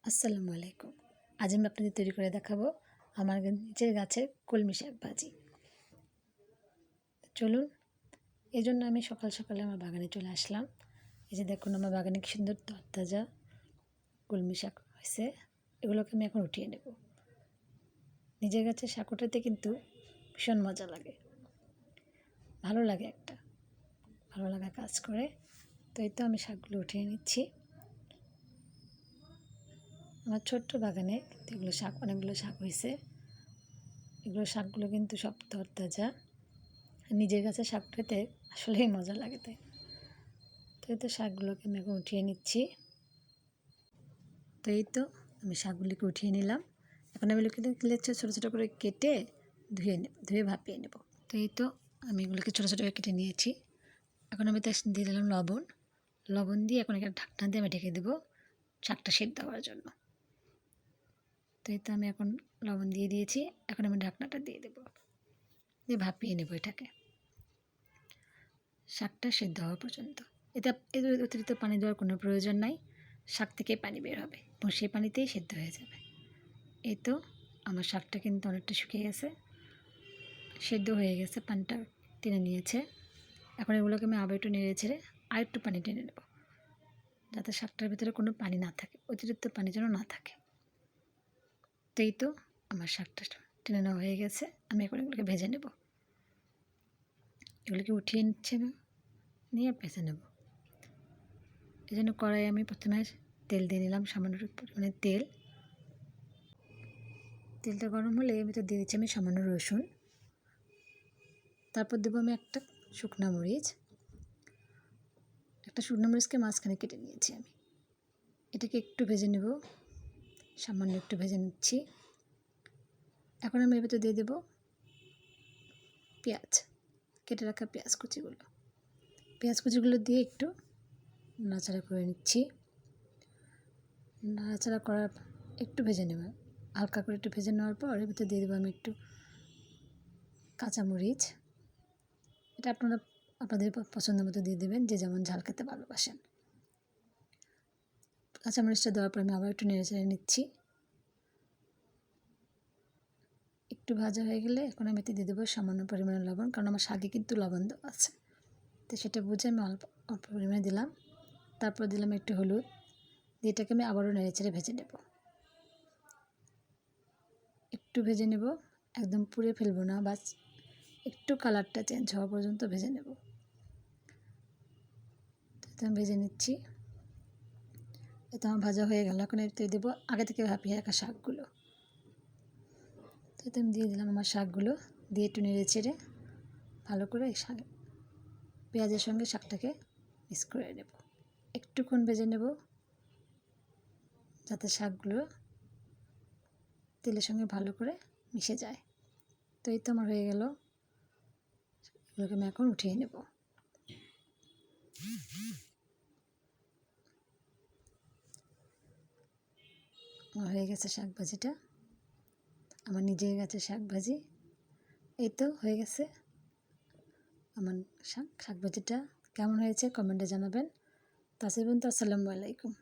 আসসালামু আলাইকুম। আজ আমি আপনাদের তৈরি করে দেখাবো আমার নিজের গাছের কলমি শাক ভাজি। চলুন, এই জন্য আমি সকাল সকালে আমার বাগানে চলে আসলাম। এই যে দেখুন, আমার বাগানে কি সুন্দর তরতাজা কলমি শাক হয়েছে। এগুলোকে আমি এখন উঠিয়ে নেব। নিজের গাছের শাক উঠাতে কিন্তু ভীষণ মজা লাগে, ভালো লাগে, একটা ভালো লাগা কাজ করে। তো এই তো আমি শাকগুলো উঠিয়ে নিচ্ছি। আমার ছোট্ট বাগানে এগুলো শাক, অনেকগুলো শাক হয়েছে। এগুলো শাকগুলো কিন্তু সব তরতাজা। নিজের গাছে শাক খেতে আসলেই মজা লাগে। তাই তো এই তো শাকগুলোকে আমি এখন উঠিয়ে নিচ্ছি। তো এই তো আমি শাকগুলিকে উঠিয়ে নিলাম। এখন আমি এগুলোকে ছোটো ছোটো করে কেটে ধুয়ে ভাপিয়ে নেব। তো এই তো আমি এগুলোকে ছোটো ছোটো করে কেটে নিয়েছি। এখন আমি তার দিয়ে দিলাম লবণ দিয়ে এখন একটা ঢাকনা দিয়ে আমি ঢেকে দেবো শাকটা সেদ্ধ হওয়ার জন্য। তো এই তো আমি এখন লবণ দিয়ে দিয়েছি। এখন আমি ঢাকনাটা দিয়ে দেবো, দিয়ে ভাপিয়ে নেব এটাকে শাকটা সেদ্ধ হওয়া পর্যন্ত। এতে অতিরিক্ত পানি দেওয়ার কোনো প্রয়োজন নাই। শাক থেকে পানি বের হবে এবং সেই পানিতেই সেদ্ধ হয়ে যাবে। এই তো আমার শাকটা কিন্তু অনেকটা শুকিয়ে গেছে, সেদ্ধ হয়ে গেছে, পানিটা টেনে নিয়েছে। এখন এগুলোকে আমি আবার একটু নেড়ে ছেড়ে আর একটু পানি টেনে নেব, যাতে শাকটার ভিতরে কোনো পানি না থাকে, অতিরিক্ত পানি যেন না থাকে। তো এই তো আমার শাকটা টেনে নেওয়া হয়ে গেছে। আমি এখন এগুলোকে ভেজে নেব। এগুলোকে উঠিয়ে নিয়ে ভেজে নেব। এই জন্য কড়াই আমি প্রথমে তেল দিয়ে নিলাম, সামান্য পরিমাণে তেলটা গরম হলে আমি তো দিয়ে দিচ্ছি আমি সামান্য রসুন। তারপর দেবো আমি একটা শুকনো মরিচকে মাঝখানে কেটে নিয়েছি আমি। এটাকে একটু ভেজে নেব, সামান্য একটু ভেজে নিচ্ছি। এখন আমি এর ভিতরে দিয়ে দেবো পেঁয়াজ, কেটে রাখা পেঁয়াজ কুচিগুলো দিয়ে একটু নাড়াচাড়া করে নিচ্ছি। নাড়াচাড়া করার একটু ভেজে নেব, হালকা করে একটু ভেজে নেওয়ার পর এর ভিতরে দিয়ে দেবো আমি একটু কাঁচামরিচ। এটা আপনাদের পছন্দ মতো দিয়ে দেবেন, যে যেমন ঝাল খেতে ভালোবাসেন। কাঁচামরিচটা দেওয়ার পর আমি আবার একটু নেড়ে চেড়ে নিচ্ছি। একটু ভাজা হয়ে গেলে এখন আমি এতে দিয়ে দেবো সামান্য পরিমাণে লবণ, কারণ আমার শাকে কিন্তু লবণ দেওয়া আছে। তো সেটা বুঝে আমি অল্প পরিমাণে দিলাম। তারপর দিলাম একটু হলুদ, দিয়ে এটাকে আমি আবারও নেড়ে চেড়ে ভেজে নেব। একটু ভেজে নেব, একদম পুড়ে ফেলবো না, বাস একটু কালারটা চেঞ্জ হওয়া পর্যন্ত ভেজে নেব। তো আমি ভেজে নিচ্ছি। এটা আমার ভাজা হয়ে গেল। এখন এতে দেবো আগে থেকে ভাপিয়ে রাখা শাকগুলো। তো এতে আমি দিয়ে দিলাম আমার শাকগুলো, দিয়ে একটু নেড়ে চেড়ে ভালো করে পেঁয়াজের সঙ্গে শাকটাকে মিক্স করে নেব। একটুক্ষণ ভেজে নেব, যাতে শাকগুলো তেলের সঙ্গে ভালো করে মিশে যায়। তো এই তো আমার হয়ে গেল। এগুলোকে আমি এখন উঠিয়ে নেব। আমার হয়ে গেছে শাক ভাজিটা, আমার নিজের গাছের শাক ভাজি। এই তো হয়ে গেছে আমার শাক ভাজিটা। কেমন হয়েছে কমেন্টে জানাবেন। তাছাড়া আসসালামু আলাইকুম।